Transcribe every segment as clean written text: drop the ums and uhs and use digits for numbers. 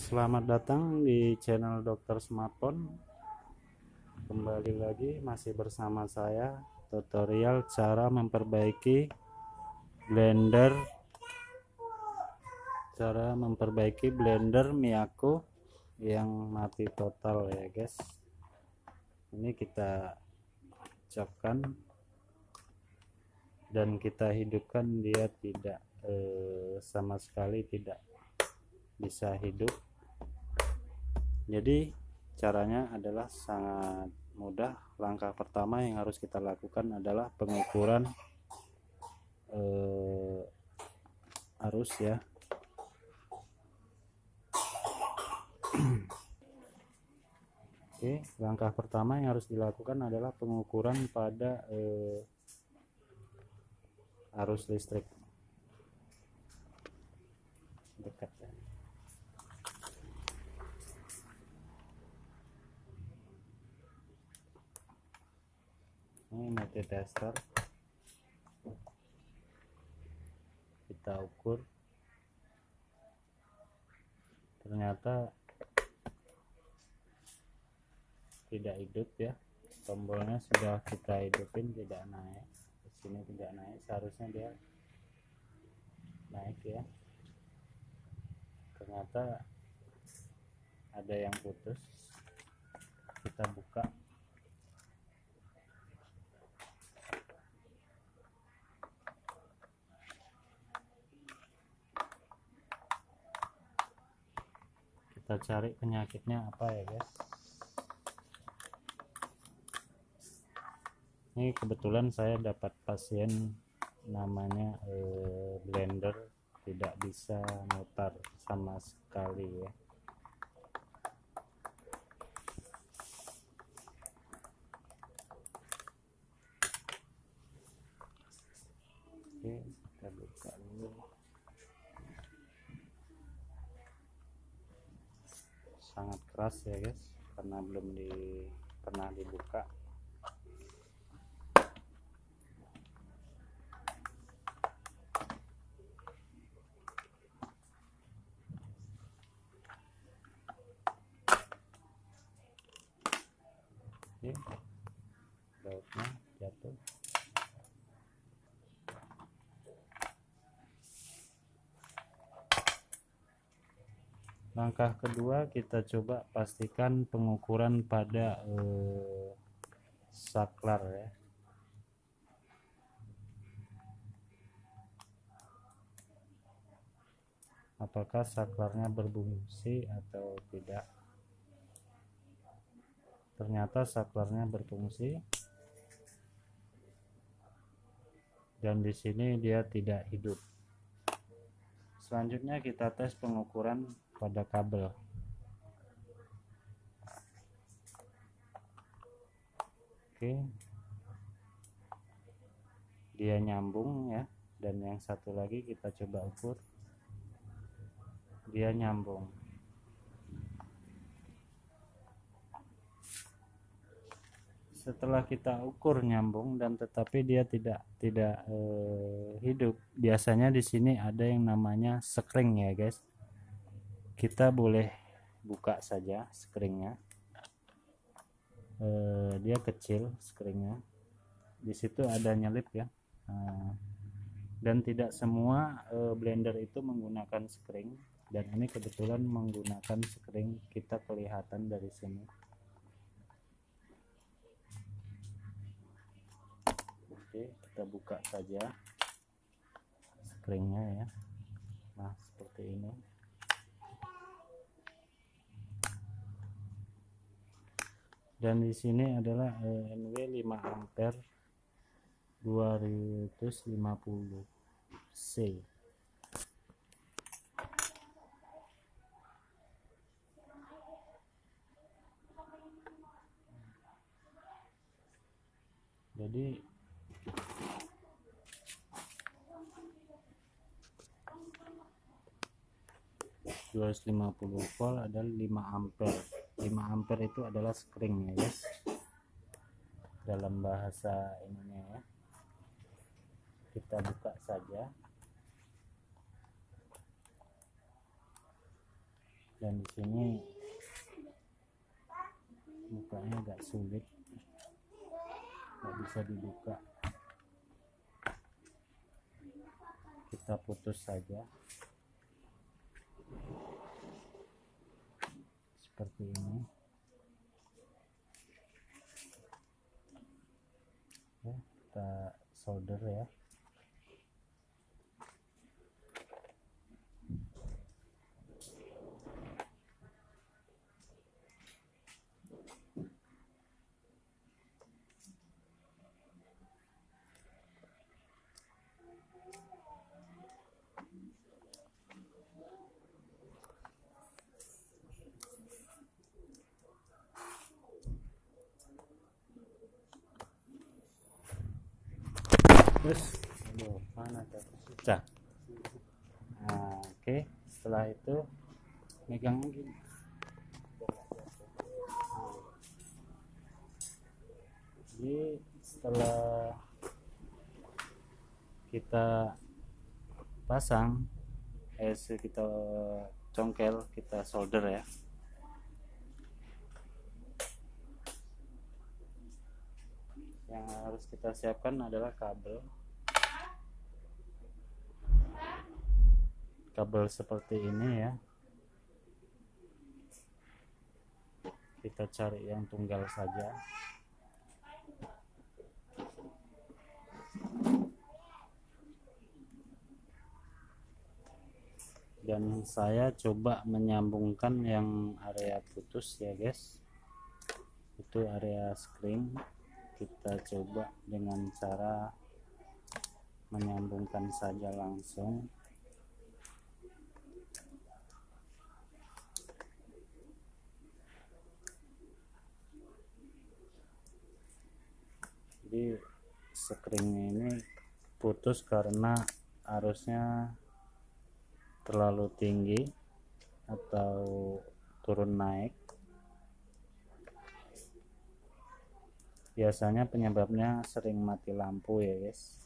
Selamat datang di channel Dokter Smartphone. Kembali lagi masih bersama saya, tutorial cara memperbaiki blender Miyako yang mati total ya guys. Ini kita ucapkan dan kita hidupkan, dia tidak sama sekali tidak bisa hidup. Jadi caranya adalah sangat mudah. Langkah pertama yang harus kita lakukan adalah pengukuran arus ya. Oke, langkah pertama yang harus dilakukan adalah pengukuran pada arus listrik. Dekat ya. Ini multitester, kita ukur, ternyata tidak hidup ya. Tombolnya sudah kita hidupin, tidak naik. Di sini tidak naik, seharusnya dia naik ya. Ternyata ada yang putus. Kita buka. Kita cari penyakitnya apa ya guys. Ini kebetulan saya dapat pasien namanya blender tidak bisa mutar sama sekali ya. Oke, kita buka dulu. Sangat keras ya guys, karena belum pernah dibuka. Oke, bautnya jatuh. Langkah kedua, kita coba pastikan pengukuran pada saklar ya. Apakah saklarnya berfungsi atau tidak? Ternyata saklarnya berfungsi. Dan di sini dia tidak hidup. Selanjutnya kita tes pengukuran pada kabel. Oke, dia nyambung ya. Dan yang satu lagi kita coba ukur, dia nyambung. Setelah kita ukur nyambung dan tetapi dia tidak hidup, biasanya di sini ada yang namanya skring ya guys. Kita boleh buka saja skringnya. Dia kecil skringnya, di situ ada nyelip ya. Dan tidak semua blender itu menggunakan skring, dan ini kebetulan menggunakan skring, kita kelihatan dari sini. Oke, kita buka saja skringnya ya. Nah, seperti ini. Dan di sini adalah NW 5 ampere 250 C. Jadi 250 volt adalah 5 ampere. 5 ampere itu adalah skring ya guys, dalam bahasa ininya ya. Kita buka saja. dan di sini mukanya agak sulit, nggak bisa dibuka. Kita putus saja seperti ini ya, kita solder ya. Terus mana pecah. Nah, oke, setelah itu megang gini. Jadi setelah kita pasang, kita congkel, kita solder ya. Yang harus kita siapkan adalah kabel seperti ini ya. Kita cari yang tunggal saja. Dan saya coba menyambungkan yang area putus ya guys, itu area spring. Kita coba dengan cara menyambungkan saja langsung. Jadi springnya ini putus karena arusnya terlalu tinggi atau turun naik. Biasanya penyebabnya sering mati lampu ya guys.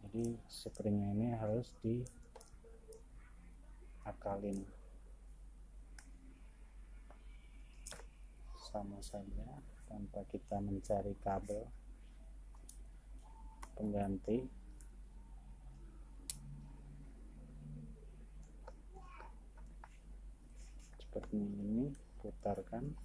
Jadi springnya ini harus diakalin. Sama saja tanpa kita mencari kabel pengganti. Seperti ini, putarkan.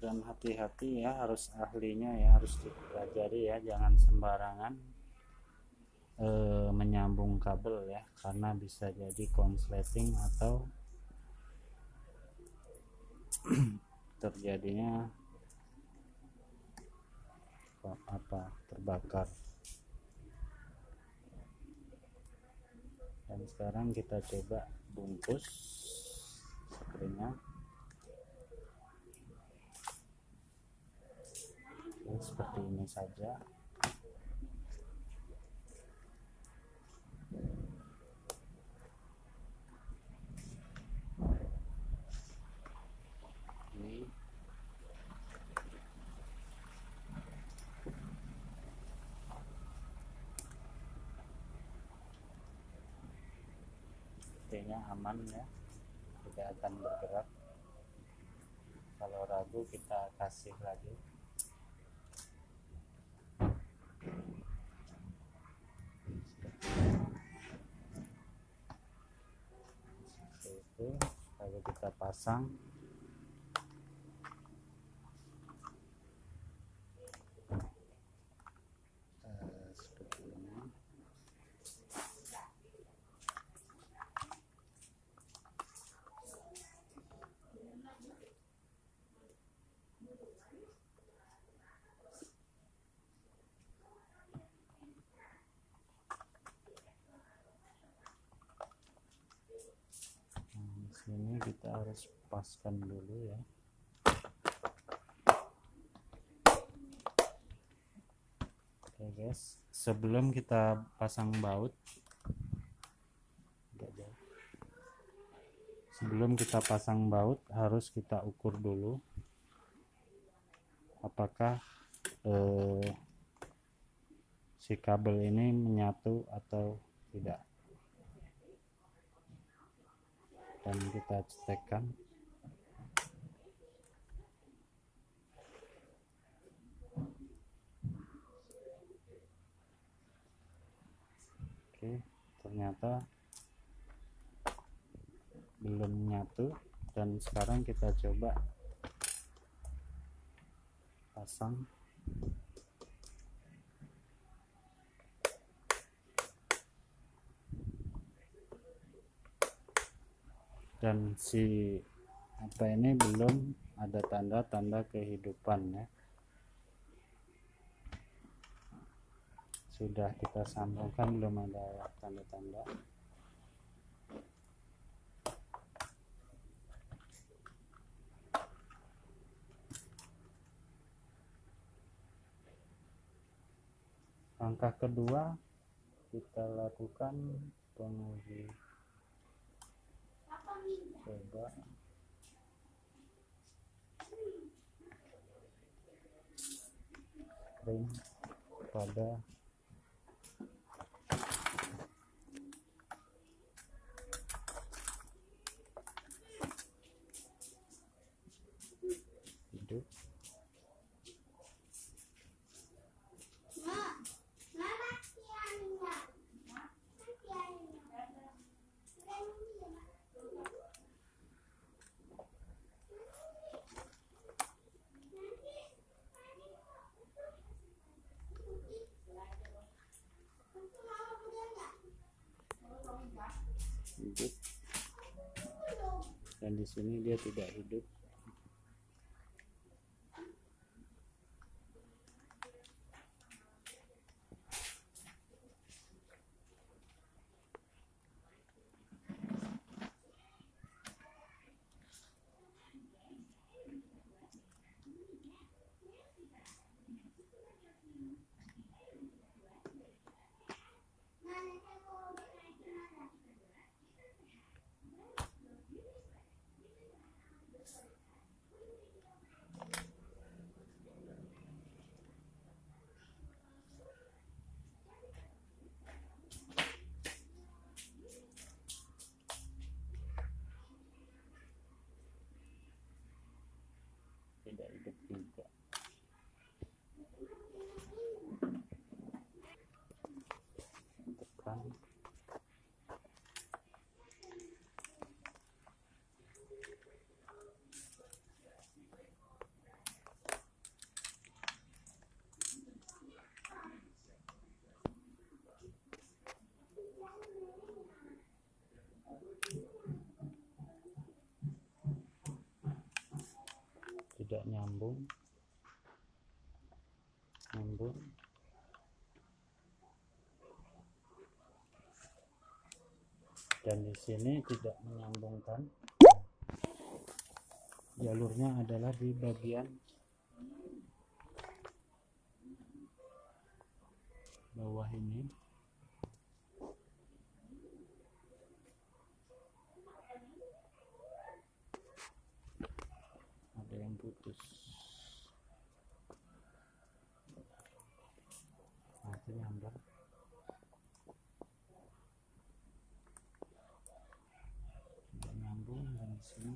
Dan hati-hati ya, harus ahlinya ya, harus dipelajari ya, jangan sembarangan menyambung kabel ya, karena bisa jadi konsleting atau terjadinya terbakar. Dan sekarang kita coba bungkus springnya seperti ini saja. Ini sepertinya aman ya, tidak akan bergerak. Kalau ragu kita kasih lagi. Itu lalu kita pasang. Seperti ini. Sini kita harus paskan dulu ya. Oke guys, sebelum kita pasang baut, sebelum kita pasang baut harus kita ukur dulu apakah si kabel ini menyatu atau tidak, dan kita cetekkan. Oke, ternyata belum menyatu, dan sekarang kita coba pasang. Dan si apa ini belum ada tanda-tanda kehidupan ya. Sudah kita sambungkan belum ada tanda-tanda. Langkah kedua kita lakukan penguji. Coba ring pada hidup. Hidup, dan di sini dia tidak hidup. Tidak hidup juga. Tekan. Tidak nyambung. Dan di sini tidak menyambungkan. Jalurnya adalah di bagian bawah ini. Ada yang putus. Nah, itu nyambung. Tidak nyambung, dan di sini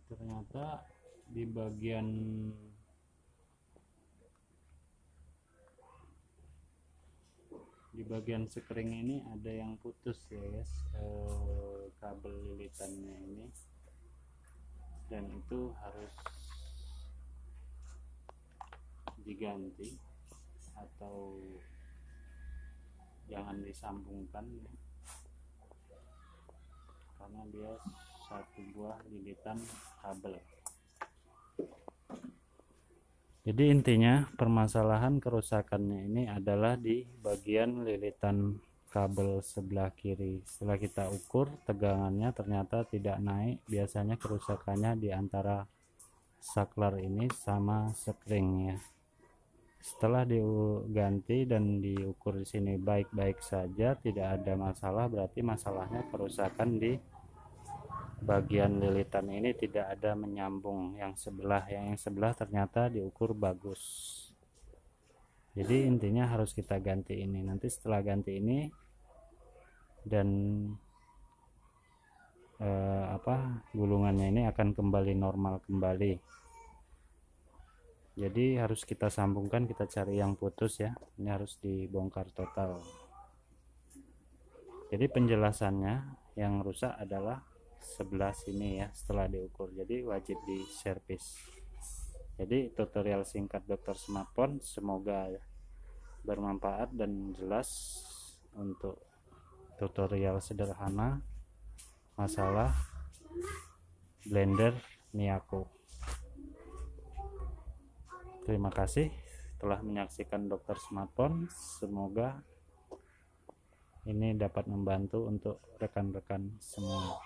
ternyata di bagian sekring ini ada yang putus ya guys, kabel lilitannya ini, dan itu harus diganti atau jangan disambungkan karena dia satu buah lilitan kabel. Jadi intinya permasalahan kerusakannya ini adalah di bagian lilitan kabel sebelah kiri. Setelah kita ukur tegangannya ternyata tidak naik, biasanya kerusakannya di antara saklar ini sama spring ya. Setelah diganti dan diukur di sini baik-baik saja, tidak ada masalah, berarti masalahnya kerusakan di bagian lilitan ini, tidak ada menyambung yang sebelah ternyata diukur bagus. Jadi intinya harus kita ganti ini. Nanti setelah ganti ini dan gulungannya ini akan kembali normal kembali. Jadi harus kita sambungkan, kita cari yang putus ya. Ini harus dibongkar total. Jadi penjelasannya yang rusak adalah sebelah sini ya setelah diukur. Jadi wajib di servis. Jadi tutorial singkat Dokter Smartphone semoga bermanfaat dan jelas untuk tutorial sederhana masalah blender Miyako. Terima kasih telah menyaksikan Dokter Smartphone. Semoga ini dapat membantu untuk rekan-rekan semua.